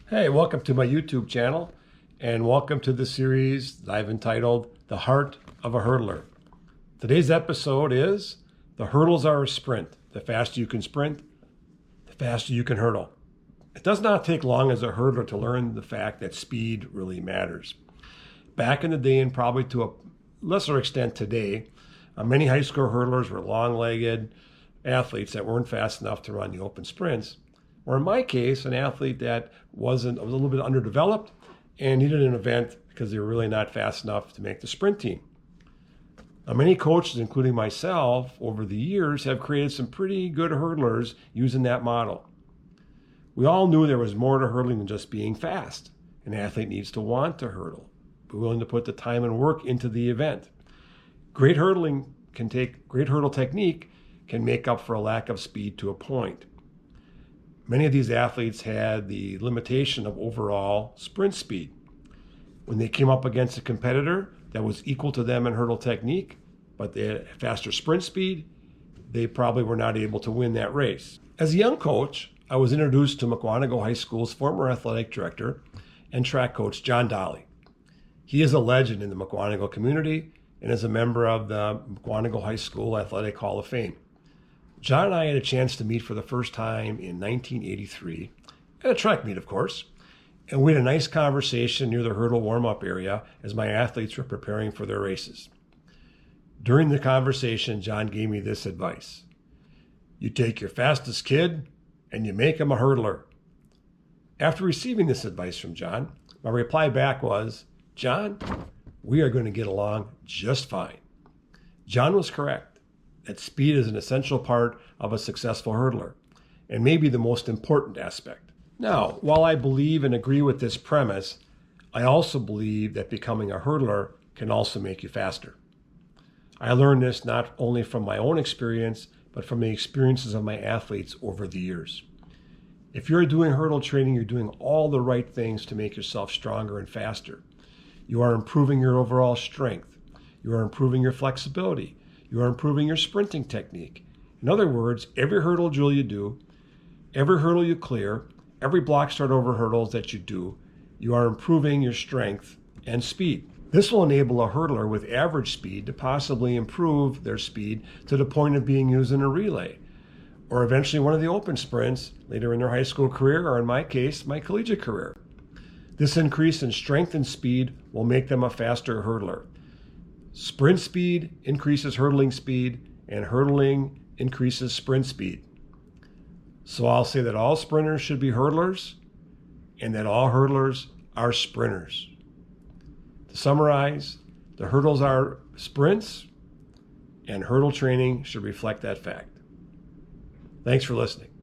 Hey, welcome to my YouTube channel and welcome to the series that I've entitled The Heart of a Hurdler. Today's episode is The Hurdles Are a Sprint. The faster you can sprint, the faster you can hurdle. It does not take long as a hurdler to learn the fact that speed really matters. Back in the day, and probably to a lesser extent today, many high school hurdlers were long-legged athletes that weren't fast enough to run the open sprints. Or in my case, an athlete that was a little bit underdeveloped and needed an event because they were really not fast enough to make the sprint team. Now, many coaches, including myself, over the years have created some pretty good hurdlers using that model. We all knew there was more to hurdling than just being fast. An athlete needs to want to hurdle, be willing to put the time and work into the event. Great hurdle technique can make up for a lack of speed to a point. Many of these athletes had the limitation of overall sprint speed. When they came up against a competitor that was equal to them in hurdle technique, but they had faster sprint speed, they probably were not able to win that race. As a young coach, I was introduced to Mukwonago High School's former athletic director and track coach, John Dolly. He is a legend in the Mukwonago community and is a member of the Mukwonago High School Athletic Hall of Fame. John and I had a chance to meet for the first time in 1983, at a track meet, of course, and we had a nice conversation near the hurdle warm-up area as my athletes were preparing for their races. During the conversation, John gave me this advice: you take your fastest kid and you make him a hurdler. After receiving this advice from John, my reply back was, John, we are going to get along just fine. John was correct. That speed is an essential part of a successful hurdler, and maybe the most important aspect. Now, while I believe and agree with this premise, I also believe that becoming a hurdler can also make you faster. I learned this not only from my own experience, but from the experiences of my athletes over the years. If you're doing hurdle training, you're doing all the right things to make yourself stronger and faster. You are improving your overall strength. You are improving your flexibility. You are improving your sprinting technique. In other words, every hurdle drill you do, every hurdle you clear, every block start over hurdles that you do, you are improving your strength and speed. This will enable a hurdler with average speed to possibly improve their speed to the point of being used in a relay, or eventually one of the open sprints later in their high school career, or in my case, my collegiate career. This increase in strength and speed will make them a faster hurdler. Sprint speed increases hurdling speed, and hurdling increases sprint speed. So I'll say that all sprinters should be hurdlers, and that all hurdlers are sprinters. To summarize, the hurdles are sprints, and hurdle training should reflect that fact. Thanks for listening.